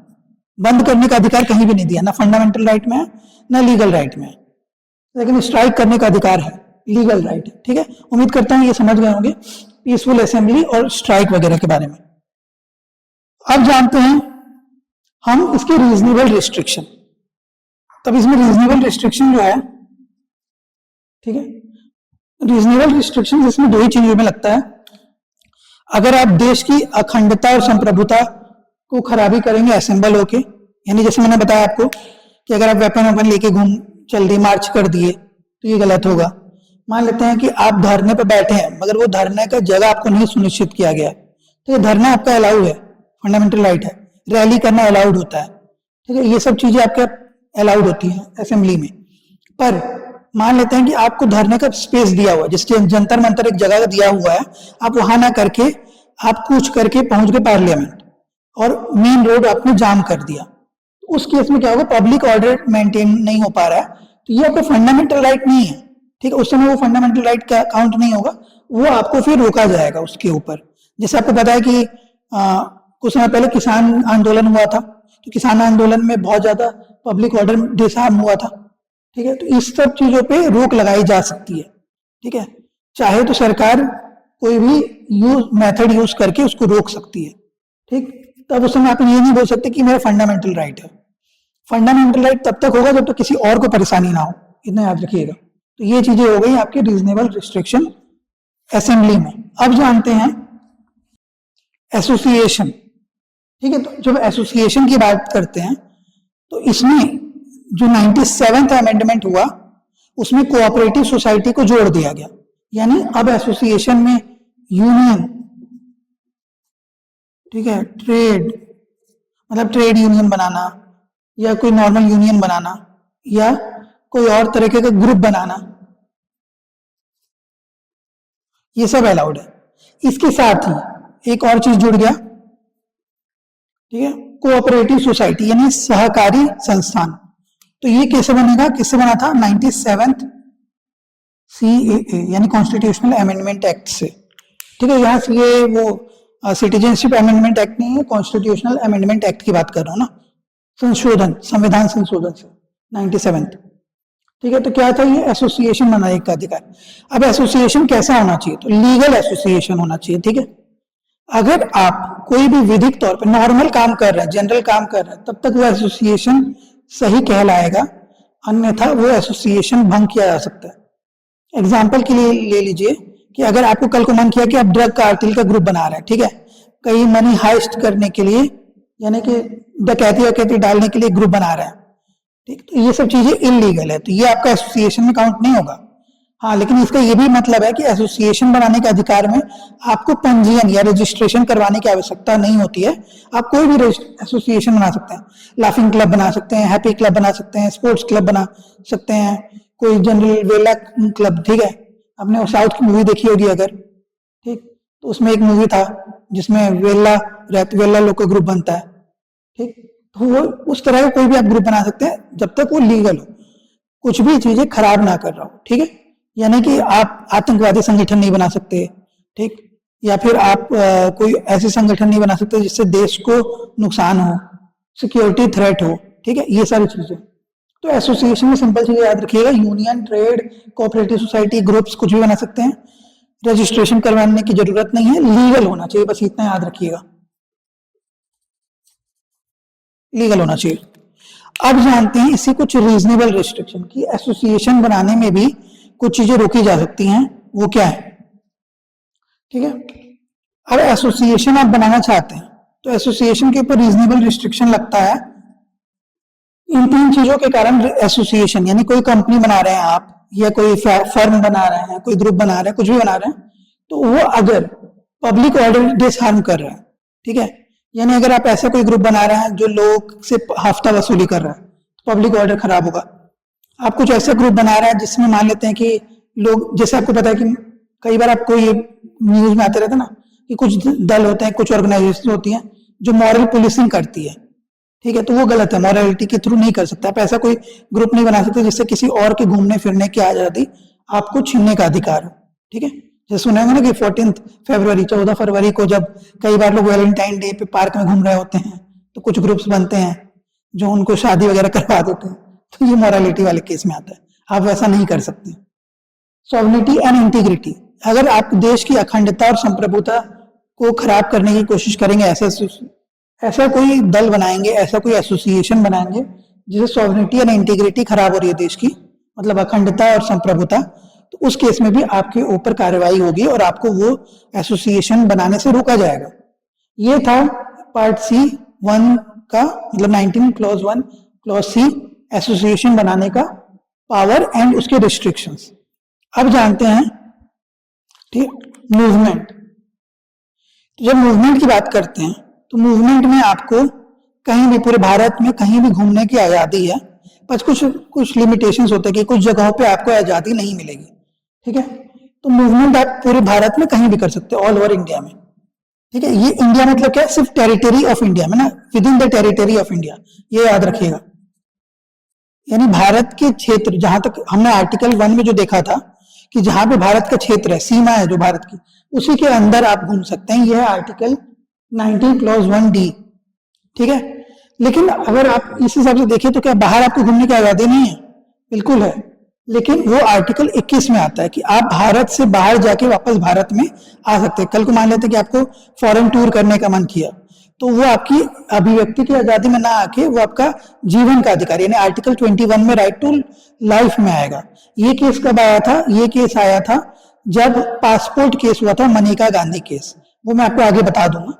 बंद करने का अधिकार कहीं भी नहीं दिया, ना फंडामेंटल राइट में है ना लीगल राइट में है, लेकिन स्ट्राइक करने का अधिकार है, लीगल राइट है, ठीक है। उम्मीद करता हूं ये समझ गए होंगे पीसफुल असेंबली और स्ट्राइक वगैरह के बारे में। अब जानते हैं हम इसके रीजनेबल रिस्ट्रिक्शन। तब इसमें रीजनेबल रिस्ट्रिक्शन जो है, ठीक है, रीजनेबल रिस्ट्रिक्शन इसमें दो ही चीजों में लगता है। अगर आप देश की अखंडता और संप्रभुता को खराबी करेंगे असेंबल होके, यानी जैसे मैंने बताया आपको कि अगर आप वेपन लेके घूम चल दिए, मार्च कर दिए, तो ये गलत होगा। मान लेते हैं कि आप धरने पर बैठे हैं मगर वो धरने का जगह आपको नहीं सुनिश्चित किया गया, तो ये धरना आपका अलाउड है, फंडामेंटल राइट है। रैली करना अलाउड होता है, ठीक है, ये सब चीजें आपके अलाउड होती हैं असेंबली में। पर मान लेते हैं कि आपको धरने का स्पेस दिया हुआ है, जिसके जंतर मंतर एक जगह दिया हुआ है, आप वहां ना करके आप कूच करके पहुंच गए पार्लियामेंट और मेन रोड आपने जाम कर दिया, तो उस केस में क्या होगा, पब्लिक ऑर्डर मेंटेन नहीं हो पा रहा है, तो ये आपका फंडामेंटल राइट नहीं है, ठीक है। उस समय वो फंडामेंटल राइट का काउंट नहीं होगा, वो आपको फिर रोका जाएगा उसके ऊपर। जैसे आपको पता है कि कुछ समय पहले किसान आंदोलन हुआ था, तो किसान आंदोलन में बहुत ज्यादा पब्लिक ऑर्डर डिसआर्म हुआ था, ठीक है, तो इस सब चीजों पे रोक लगाई जा सकती है, ठीक है। चाहे तो सरकार कोई भी मेथड यूज करके उसको रोक सकती है, ठीक। तब उस समय आप ये नहीं बोल सकते कि मेरा फंडामेंटल राइट है। फंडामेंटल राइट तब तक होगा जब तक किसी और को परेशानी ना हो, इतना याद रखिएगा। तो ये चीजें हो गई आपके रीजनेबल रिस्ट्रिक्शन असेंबली में। अब जानते हैं एसोसिएशन, ठीक है। तो जब एसोसिएशन की बात करते हैं तो इसमें जो 97वां अमेंडमेंट हुआ उसमें कोऑपरेटिव सोसाइटी को जोड़ दिया गया, यानी अब एसोसिएशन में यूनियन, ठीक है, ट्रेड मतलब ट्रेड यूनियन बनाना या कोई नॉर्मल यूनियन बनाना या कोई और तरीके का ग्रुप बनाना, ये सब अलाउड है। इसके साथ ही एक और चीज जुड़ गया, ठीक है, कोऑपरेटिव सोसाइटी यानी सहकारी संस्थान। तो ये कैसे बनेगा, किससे बना था, 97th CAA यानी कॉन्स्टिट्यूशनल अमेंडमेंट एक्ट से, ठीक है। यहाँ से ये वो सिटीजनशिप अमेंडमेंट एक्ट नहीं है, कॉन्स्टिट्यूशनल अमेंडमेंट एक्ट की बात कर रहा हूँ ना, संशोधन, संविधान संशोधन से 97th, ठीक है। तो क्या था, ये एसोसिएशन बनाने का अधिकार। अब एसोसिएशन कैसा होना चाहिए, तो लीगल एसोसिएशन होना चाहिए, ठीक है। अगर आप कोई भी विधिक तौर पर नॉर्मल काम कर रहे हैं, जनरल काम कर रहे हैं, तब तक वो एसोसिएशन सही कहलाएगा, अन्यथा वो एसोसिएशन भंग किया जा सकता है। एग्जाम्पल के लिए ले लीजिए कि अगर आपको कल को मन किया कि आप ड्रग कार्टेल का ग्रुप बना रहे हैं, ठीक है, कहीं मनी हाइस्ट करने के लिए यानी कि डकैती वकैती डालने के लिए ग्रुप बना रहे हैं, ठीक, तो ये सब चीजें इलीगल है, तो ये आपका एसोसिएशन में काउंट नहीं होगा। हाँ, लेकिन इसका ये भी मतलब है कि एसोसिएशन बनाने के अधिकार में आपको पंजीयन या रजिस्ट्रेशन करवाने की आवश्यकता नहीं होती है। आप कोई भी एसोसिएशन बना सकते हैं, लाफिंग क्लब बना सकते हैं, हैप्पी क्लब बना सकते हैं, स्पोर्ट्स क्लब बना सकते हैं, कोई जनरल वेला क्लब, ठीक है। आपने साउथ की मूवी देखी होगी अगर, ठीक, तो उसमें एक मूवी था जिसमें वेला लोग का ग्रुप बनता है, ठीक, तो वो उस तरह का कोई भी आप ग्रुप बना सकते हैं जब तक वो लीगल हो, कुछ भी चीजें खराब ना कर रहा हो, ठीक है। यानी कि आप आतंकवादी संगठन नहीं बना सकते, ठीक, या फिर आप कोई ऐसे संगठन नहीं बना सकते जिससे देश को नुकसान हो, सिक्योरिटी थ्रेट हो, ठीक है, ये सारी चीजें। तो एसोसिएशन में सिंपल चीजें याद रखिएगा, union, trade, cooperative society, groups, कुछ भी बना सकते हैं, रजिस्ट्रेशन करवाने की जरूरत नहीं है, लीगल होना चाहिए, बस इतना याद रखिएगा, लीगल होना चाहिए। अब जानते हैं इससे कुछ रीजनेबल रिस्ट्रिक्शन की, एसोसिएशन बनाने में भी कुछ चीजें रोकी जा सकती हैं, वो क्या है, ठीक है। अब एसोसिएशन आप बनाना चाहते हैं तो एसोसिएशन के ऊपर रीजनेबल रिस्ट्रिक्शन लगता है। इन तीन चीजों के कारण एसोसिएशन यानी कोई कंपनी बना रहे हैं आप या कोई फर्म बना रहे हैं, कोई ग्रुप बना रहे हैं, कुछ भी बना रहे हैं, तो वो अगर पब्लिक ऑर्डर डिसहार्म कर रहा है, ठीक है, यानी अगर आप ऐसा कोई ग्रुप बना रहे हैं जो लोग से हफ्ता वसूली कर रहा है तो पब्लिक ऑर्डर खराब होगा। आप कुछ ऐसा ग्रुप बना रहे हैं जिसमें मान लेते हैं कि लोग, जैसे आपको पता है कि कई बार आपको ये न्यूज में आते रहता ना कि कुछ दल होते हैं, कुछ ऑर्गेनाइजेशन होती हैं जो मॉरल पुलिसिंग करती है, ठीक है, तो वो गलत है। मॉरलिटी के थ्रू नहीं कर सकते आप ऐसा कोई ग्रुप नहीं बना सकते जिससे किसी और के घूमने फिरने की आजादी आपको छीनने का अधिकार हो, ठीक है। जैसे सुना होगा ना कि 14 फरवरी 14 फरवरी को जब कई बार लोग वैलेंटाइन डे पे पार्क में घूम रहे होते हैं तो कुछ ग्रुप्स बनते हैं जो उनको शादी वगैरह करवा देते हैं, तो ये मॉरलिटी वाले केस में आता है। आप वैसा नहीं कर सकते। सॉवरेनिटी एंड इंटीग्रिटी, अगर आप देश की अखंडता और संप्रभुता को खराब करने की कोशिश करेंगे, ऐसा कोई दल बनाएंगे, ऐसा कोई एसोसिएशन बनाएंगे जिसे सॉवरेनिटी एंड इंटीग्रिटी खराब हो रही है देश की, मतलब अखंडता और संप्रभुता, तो उस केस में भी आपके ऊपर कार्रवाई होगी और आपको वो एसोसिएशन बनाने से रोका जाएगा। ये था पार्ट सी 1 का, मतलब 19 क्लॉज 1 क्लॉज सी, एसोसिएशन बनाने का पावर एंड उसके रिस्ट्रिक्शंस। अब जानते हैं, ठीक, मूवमेंट। जब मूवमेंट की बात करते हैं तो मूवमेंट में आपको कहीं भी पूरे भारत में कहीं भी घूमने की आजादी है, पर कुछ लिमिटेशंस होते हैं कि कुछ जगहों पे आपको आजादी नहीं मिलेगी, ठीक है। तो मूवमेंट आप पूरे भारत में कहीं भी कर सकते हो, ऑल ओवर इंडिया में, ठीक है। ये इंडिया मतलब क्या है, सिर्फ टेरिटरी ऑफ इंडिया में ना, with in the territory of India, ये याद रखिएगा। यानी भारत के क्षेत्र, जहां तक हमने आर्टिकल 1 में जो देखा था कि जहां पे भारत का क्षेत्र है, सीमा है जो भारत की, उसी के अंदर आप घूम सकते हैं। यह है आर्टिकल 19 क्लॉज 1D, ठीक है। लेकिन अगर आप इस हिसाब से देखें तो क्या बाहर आपको घूमने की आजादी नहीं है? बिल्कुल है, लेकिन वो आर्टिकल 21 में आता है कि आप भारत से बाहर जाके वापस भारत में आ सकते हैं। कल को मान लेते हैं कि आपको फॉरेन टूर करने का मन किया, तो वो आपकी अभिव्यक्ति की आजादी में ना आके वो आपका जीवन का अधिकार, यानी आर्टिकल 21 में राइट टू लाइफ में आएगा। ये केस कब आया था? ये केस आया था जब पासपोर्ट केस हुआ था, मनेका गांधी केस, वो मैं आपको आगे बता दूंगा।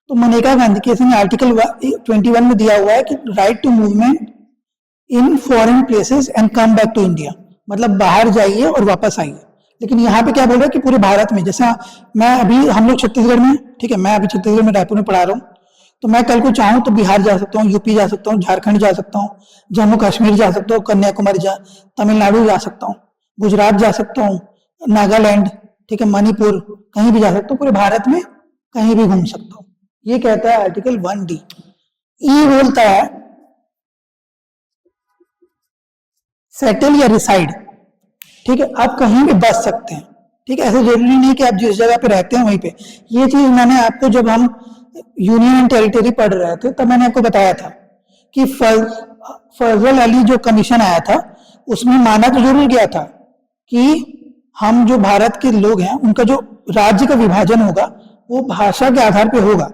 तो मनेका गांधी केस में आर्टिकल 21 में दिया हुआ है कि right to movement in foreign places and come back to India, मतलब बाहर जाइए और वापस आइए। लेकिन यहाँ पे क्या बोल रहा है कि पूरे भारत में, जैसे मैं अभी, हम लोग छत्तीसगढ़ में, ठीक है, मैं अभी छत्तीसगढ़ में रायपुर में पढ़ा रहा हूँ, तो मैं कल को चाहूँ तो बिहार जा सकता हूँ, यूपी जा सकता हूँ, झारखंड जा सकता हूँ, जम्मू कश्मीर जा सकता हूँ, कन्याकुमारी तमिलनाडु जा सकता हूँ, गुजरात जा सकता हूँ, नागालैंड, ठीक है, मणिपुर, कहीं भी जा सकता हूँ, पूरे भारत में कहीं भी घूम सकता हूँ। ये कहता है आर्टिकल 1D। ई बोलता है सेटल या रिसाइड, ठीक है, आप कहीं भी बस सकते हैं, ठीक है, ऐसा जरूरी नहीं कि आप जिस जगह पे रहते हैं वहीं पे। ये चीज मैंने आपको, जब हम यूनियन एंड टेरिटरी पढ़ रहे थे तब मैंने आपको बताया था कि फजल अली जो कमीशन आया था उसमें माना तो जरूर गया था कि हम जो भारत के लोग हैं उनका जो राज्य का विभाजन होगा वो भाषा के आधार पे होगा,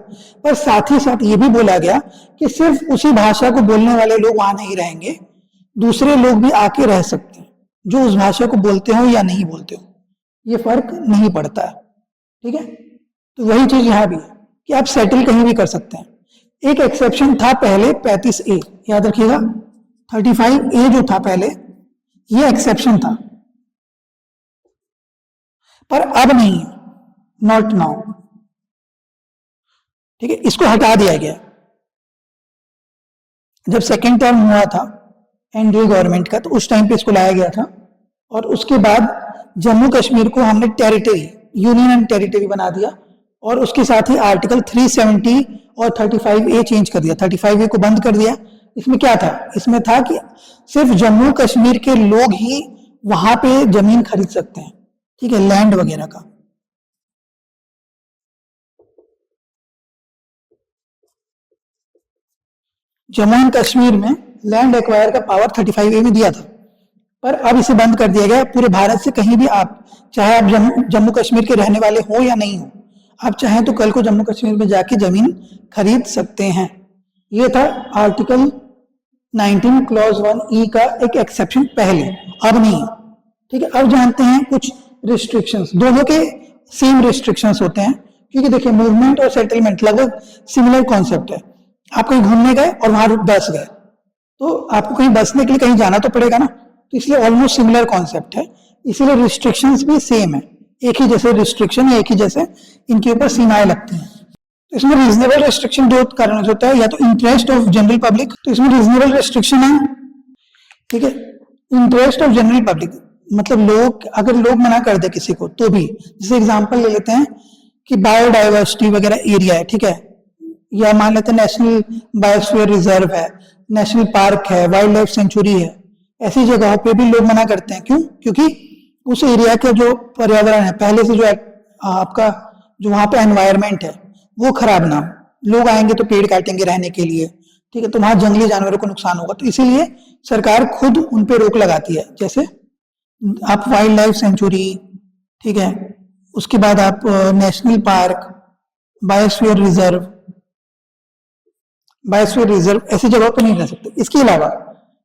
पर साथ ही साथ ये भी बोला गया कि सिर्फ उसी भाषा को बोलने वाले लोग वहां नहीं रहेंगे, दूसरे लोग भी आके रह सकते हैं जो उस भाषा को बोलते हो या नहीं बोलते हो, ये फर्क नहीं पड़ता है, ठीक है। तो वही चीज यहाँ भी है कि आप सेटल कहीं भी कर सकते हैं। एक एक्सेप्शन था पहले 35A, याद रखिएगा, 35A जो था पहले, ये एक्सेप्शन था, पर अब नहीं है, नॉट नाउ, ठीक है, इसको हटा दिया गया। जब सेकेंड टर्म हुआ था एनडीए गवर्नमेंट का तो उस टाइम पे इसको लाया गया था, और उसके बाद जम्मू कश्मीर को हमने टेरिटरी, यूनियन एंड टेरिटरी बना दिया, और उसके साथ ही आर्टिकल 370 और 35A चेंज कर दिया, 35A को बंद कर दिया। इसमें क्या था? इसमें था कि सिर्फ जम्मू कश्मीर के लोग ही वहां पे जमीन खरीद सकते हैं, ठीक है, लैंड वगैरह का। जम्मू एंड कश्मीर में लैंड एक्वायर का पावर 35A में दिया था, पर अब इसे बंद कर दिया गया। पूरे भारत से कहीं भी आप, चाहे आप जम्मू कश्मीर के रहने वाले हो या नहीं हो, आप चाहें तो कल को जम्मू कश्मीर में जाके जमीन खरीद सकते हैं। ये था आर्टिकल 19 क्लॉज 1E का एक एक्सेप्शन पहले, अब नहीं, ठीक है। अब जानते हैं कुछ रिस्ट्रिक्शंस, दोनों के सेम रिस्ट्रिक्शंस होते हैं, क्योंकि देखिए मूवमेंट और सेटलमेंट लगभग सिमिलर कॉन्सेप्ट है। आप कहीं घूमने गए और वहां बस गए, तो आपको कहीं बसने के लिए कहीं जाना तो पड़ेगा ना, तो इसलिए ऑलमोस्ट सिमिलर कॉन्सेप्ट है, इसीलिए रिस्ट्रिक्शंस भी सेम है, एक ही जैसे रिस्ट्रिक्शन, एक ही जैसे इनके ऊपर सीमाएं लगती हैं। तो इसमें रीजनेबल रेस्ट्रिक्शन दो कारण से होता है, या तो इंटरेस्ट ऑफ जनरल पब्लिक, तो इसमें रीजनेबल रेस्ट्रिक्शन है, ठीक है। इंटरेस्ट ऑफ जनरल पब्लिक मतलब लोग, अगर लोग मना कर दे किसी को तो भी, जैसे एग्जांपल ले लेते हैं कि बायोडाइवर्सिटी वगैरह एरिया है, ठीक है, या मान लेते हैं नेशनल बायोस्फीयर रिजर्व है, नेशनल पार्क है, वाइल्ड लाइफ सेंचुरी है, ऐसी जगहों पे भी लोग मना करते हैं। क्यों? क्योंकि उस एरिया का जो पर्यावरण है, पहले से जो आपका जो वहां पे एनवायरमेंट है वो खराब ना हो, लोग आएंगे तो पेड़ काटेंगे रहने के लिए, ठीक है, तो वहां जंगली जानवरों को नुकसान होगा, तो इसीलिए सरकार खुद उन पे रोक लगाती है। जैसे आप वाइल्ड लाइफ सेंचुरी, ठीक है, उसके बाद आप नेशनल पार्क, बायोस्फीयर रिजर्व ऐसी जगह पे नहीं रह सकते। इसके अलावा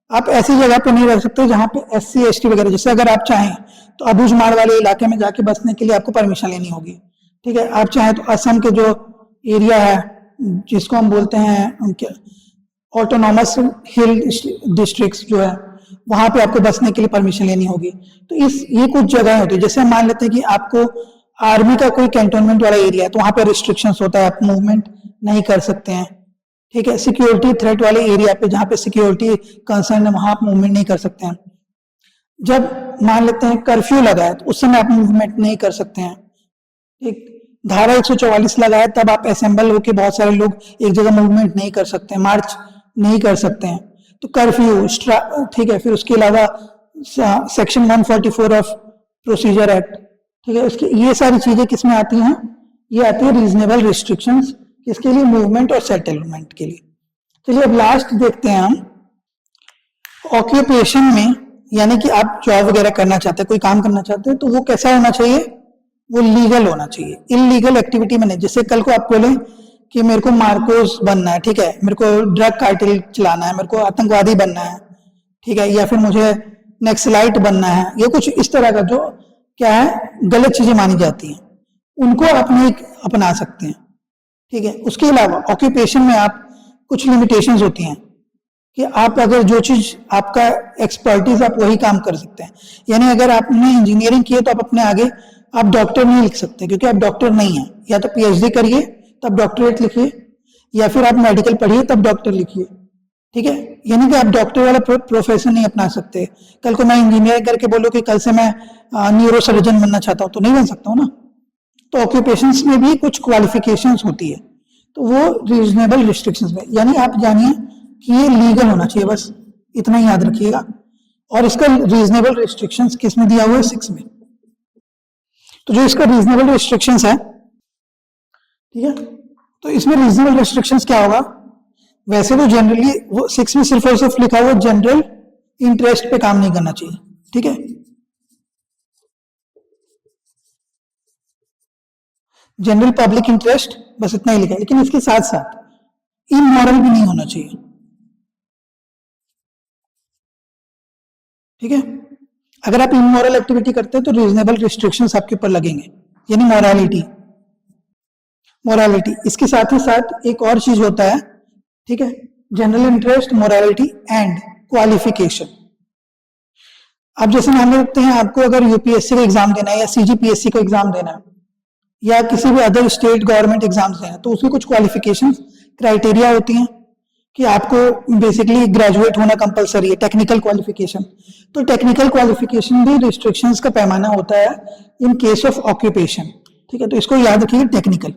आप ऐसी जगह पे नहीं रह सकते जहां पे SC ST वगैरह, जैसे अगर आप चाहें तो अबूझमाड़ वाले इलाके में जाके बसने के लिए आपको परमिशन लेनी होगी, ठीक है। आप चाहें तो असम के जो एरिया है जिसको हम बोलते हैं ऑटोनॉमस हिल डिस्ट्रिक्ट्स जो है, वहां पे आपको बसने के लिए परमिशन लेनी होगी। तो ये कुछ जगह होती है, जैसे हम मान लेते हैं कि आपको आर्मी का कोई कैंटोनमेंट वाला एरिया है तो वहां पे रिस्ट्रिक्शंस होता है, आप मूवमेंट नहीं कर सकते हैं, ठीक है। सिक्योरिटी थ्रेट वाले एरिया पे जहां पे सिक्योरिटी कंसर्न है वहां आप मूवमेंट नहीं कर सकते हैं। जब मान लेते हैं कर्फ्यू लगा है तो उस समय आप मूवमेंट नहीं कर सकते हैं, ठीक। धारा 144 लगा है तब आप असेंबल होके बहुत सारे लोग एक जगह मूवमेंट नहीं कर सकते हैं, मार्च नहीं कर सकते हैं, तो कर्फ्यू, ठीक है। फिर उसके अलावा सेक्शन 144 ऑफ प्रोसीजर एक्ट, ठीक है, उसके ये सारी चीजें किसमें आती हैं? ये आती है रीजनेबल रिस्ट्रिक्शंस, किसके लिए? मूवमेंट और सेटलमेंट के लिए। चलिए अब लास्ट देखते हैं हम ऑक्यूपेशन में, यानी कि आप जॉब वगैरह करना चाहते हैं, कोई काम करना चाहते हैं, तो वो कैसा होना चाहिए? वो लीगल होना चाहिए, इलीगल एक्टिविटी में नहीं। जैसे कल को आप बोले कि मेरे को मार्कोस बनना है, ठीक है, मेरे को ड्रग कार्टेल चलाना है, मेरे को आतंकवादी बनना है, ठीक है, या फिर मुझे नक्सलाइट बनना है, ये कुछ इस तरह का जो क्या है गलत चीजें मानी जाती हैं, उनको आप नहीं अपना सकते हैं, ठीक है। उसके अलावा ऑक्यूपेशन में आप कुछ लिमिटेशंस होती हैं कि आप अगर जो चीज आपका एक्सपर्टीज आप वही काम कर सकते हैं। यानी अगर आपने इंजीनियरिंग की है तो आप अपने आगे आप डॉक्टर नहीं लिख सकते क्योंकि आप डॉक्टर नहीं हैं, या तो PhD करिए तब डॉक्टरेट लिखिए, या फिर आप मेडिकल पढ़िए तब डॉक्टर लिखिए, ठीक है। यानी कि आप डॉक्टर वाला प्रोफेशन नहीं अपना सकते। कल को मैं इंजीनियरिंग करके बोलूं कि कल से मैं न्यूरो सर्जन बनना चाहता हूं तो नहीं बन सकता हूं ना। तो ऑक्यूपेशंस में भी कुछ क्वालिफिकेशंस होती है, तो वो रीजनेबल रिस्ट्रिक्शंस में, यानी आप जानिए कि ये लीगल होना चाहिए, बस इतना ही याद रखिएगा। और इसका रीजनेबल रिस्ट्रिक्शंस किस में दिया हुआ है? 6 में। तो जो इसका रीजनेबल रिस्ट्रिक्शंस है, ठीक है, तो इसमें रीजनेबल रिस्ट्रिक्शंस क्या होगा? वैसे तो जनरली वो 6 में सिर्फ और सिर्फ लिखा हुआ जनरल इंटरेस्ट पे काम नहीं करना चाहिए, ठीक है, जनरल पब्लिक इंटरेस्ट, बस इतना ही लिखा है। लेकिन इसके साथ साथ इमोरल भी नहीं होना चाहिए, ठीक है। अगर आप इमोरल एक्टिविटी करते हैं तो रीजनेबल रिस्ट्रिक्शंस आपके ऊपर लगेंगे, यानी मोरालिटी। इसके साथ ही साथ एक और चीज होता है, ठीक है, general interest, morality and qualification. अब जैसे मान लेते हैं आपको अगर UPSC का एग्जाम देना है या CGPSC का एग्जाम देना है या किसी भी अदर स्टेट गवर्नमेंट एग्जाम्स देना है, तो उसकी कुछ क्वालिफिकेशन क्राइटेरिया होती हैं कि आपको बेसिकली ग्रेजुएट होना कंपलसरी है, टेक्निकल क्वालिफिकेशन। तो टेक्निकल क्वालिफिकेशन भी रिस्ट्रिक्शंस का पैमाना होता है इन केस ऑफ ऑक्यूपेशन, ठीक है। तो इसको याद रखिए, टेक्निकल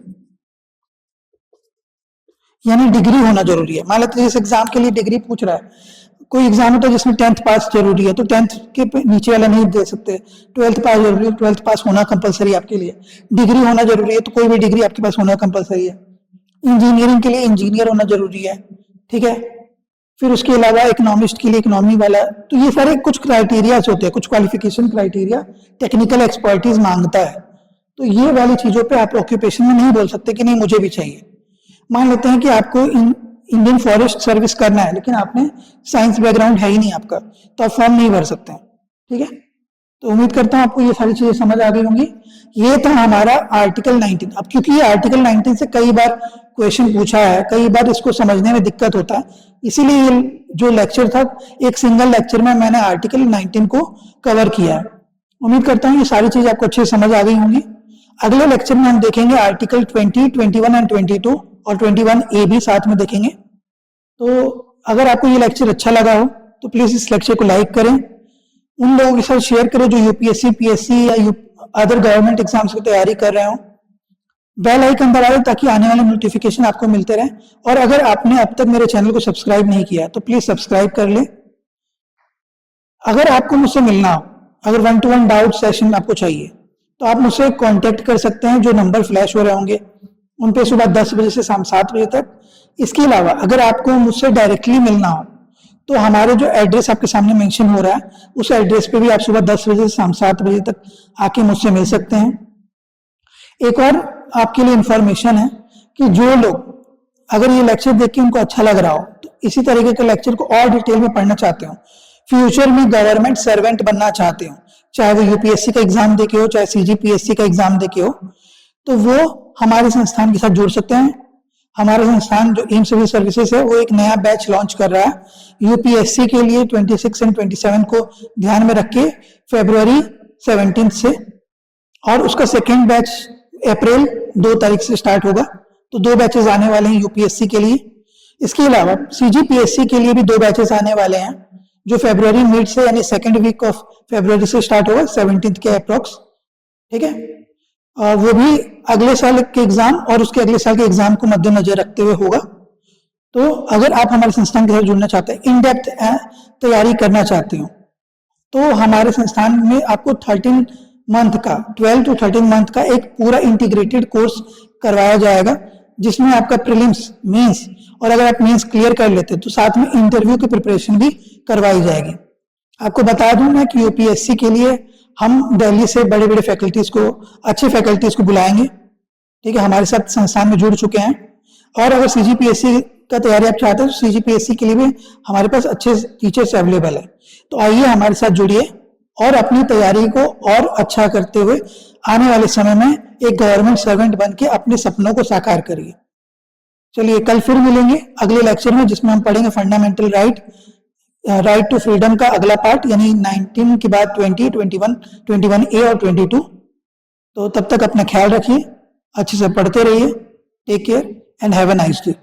यानी डिग्री होना जरूरी है। मान लेते हैं इस एग्जाम के लिए डिग्री पूछ रहा है, कोई एग्जाम होता है जिसमें 10th पास जरूरी है, तो 10th के नीचे वाला नहीं दे सकते, 12th पास जरूरी है, 12th पास होना कंपलसरी है आपके लिए। डिग्री होना जरूरी है, तो कोई भी डिग्री आपके पास होना कंपलसरी है। इंजीनियरिंग के लिए इंजीनियर होना जरूरी है, ठीक है। फिर उसके अलावा इकोनॉमिस्ट के लिए इकोनॉमी वाला, तो ये सारे कुछ क्राइटेरियाज होते हैं, कुछ क्वालिफिकेशन क्राइटेरिया टेक्निकल एक्सपर्टीज मांगता है। तो ये वाली चीजों पे आप ऑक्यूपेशन में नहीं बोल सकते कि नहीं मुझे भी चाहिए। मान लेते हैं कि आपको इंडियन फॉरेस्ट सर्विस करना है लेकिन आपने साइंस बैकग्राउंड है ही नहीं आपका, तो आप फॉर्म नहीं भर सकते हैं, ठीक है। तो उम्मीद करता हूं आपको ये सारी चीजें समझ आ गई होंगी। ये था हमारा आर्टिकल 19। अब क्योंकि ये आर्टिकल 19 से कई बार क्वेश्चन पूछा है, कई बार इसको समझने में दिक्कत होता है, इसीलिए ये जो लेक्चर था एक सिंगल लेक्चर में मैंने आर्टिकल 19 को कवर किया है। उम्मीद करता हूँ ये सारी चीज आपको अच्छे से समझ आ गई होंगी। अगले लेक्चर में हम देखेंगे आर्टिकल 20, 21 एंड 22 और 21A भी साथ में देखेंगे। तो अगर आपको ये लेक्चर अच्छा लगा हो तो प्लीज इस लेक्चर को लाइक करें, उन लोगों के साथ शेयर करें जो यूपीएससी, पीएससी या अदर गवर्नमेंट एग्जाम्स की तैयारी कर रहे हो। बेल आइकन दबा दें ताकि आने वाले नोटिफिकेशन आपको मिलते रहे। और अगर आपने अब तक मेरे चैनल को सब्सक्राइब नहीं किया तो प्लीज सब्सक्राइब कर ले। अगर आपको मुझसे मिलना हो, अगर 1-to-1 डाउट सेशन आपको चाहिए तो आप मुझसे कांटेक्ट कर सकते हैं, जो नंबर फ्लैश हो रहे होंगे उन पे सुबह 10 बजे से शाम 7 बजे तक। इसके अलावा अगर आपको मुझसे डायरेक्टली मिलना हो तो हमारे जो एड्रेस आपके सामने मेंशन हो रहा है उस एड्रेस पे भी आप सुबह 10 बजे से शाम 7 बजे तक आके मुझसे मिल सकते हैं। एक और आपके लिए इंफॉर्मेशन है कि जो लोग अगर ये लेक्चर देख के उनको अच्छा लग रहा हो तो इसी तरीके के लेक्चर को और डिटेल में पढ़ना चाहते हो, फ्यूचर में गवर्नमेंट सर्वेंट बनना चाहते हो, चाहे वो यूपीएससी का एग्जाम देके हो, चाहे सीजीपीएससी का एग्जाम देके हो, तो वो हमारे संस्थान के साथ जुड़ सकते हैं। हमारा संस्थान जो एम सिविल सर्विसेज है वो एक नया बैच लॉन्च कर रहा है यूपीएससी के लिए 26 एंड 27 को ध्यान में रख के फरवरी 17 से, और उसका सेकेंड बैच अप्रैल 2 तारीख से स्टार्ट होगा। तो 2 बैचेस आने वाले हैं यूपीएससी के लिए। इसके अलावा सीजीपीएससी के लिए भी 2 बैचेस आने वाले हैं जो फरवरी मिड से यानी सेकेंड वीक ऑफ फरवरी से स्टार्ट होगा 17 के अप्रोक्स। ठीक है, वो भी अगले साल के एग्जाम और उसके अगले साल के एग्जाम को मद्देनजर रखते हुए होगा। तो अगर आप हमारे संस्थान के साथ जुड़ना चाहते हैं, इन डेप्थ तैयारी करना चाहते हो, तो हमारे संस्थान में आपको 13 मंथ का 12 to 13 मंथ का एक पूरा इंटीग्रेटेड कोर्स करवाया जाएगा, जिसमें आपका प्रीलिम्स, मेंस और अगर आप मेंस क्लियर कर लेते तो साथ में इंटरव्यू की प्रिपरेशन भी करवाई जाएगी। आपको बता दूं मैं कि यूपीएससी के लिए हम दिल्ली से बड़े बड़े फैकल्टीज को, अच्छे फैकल्टीज को बुलाएंगे। ठीक है, हमारे साथ संस्थान में जुड़ चुके हैं। और अगर सीजीपीएससी का तैयारी आप चाहते हैं तो सीजीपीएससी के लिए भी हमारे पास अच्छे टीचर्स अवेलेबल है। तो आइए हमारे साथ जुड़िए और अपनी तैयारी को और अच्छा करते हुए आने वाले समय में एक गवर्नमेंट सर्वेंट बन के अपने सपनों को साकार करिए। चलिए कल फिर मिलेंगे अगले लेक्चर में, जिसमें हम पढ़ेंगे फंडामेंटल राइट टू फ्रीडम का अगला पार्ट, यानी 19 के बाद 20, 21, 21A और 22। तो तब तक अपना ख्याल रखिए, अच्छे से पढ़ते रहिए। Take care and have a nice day.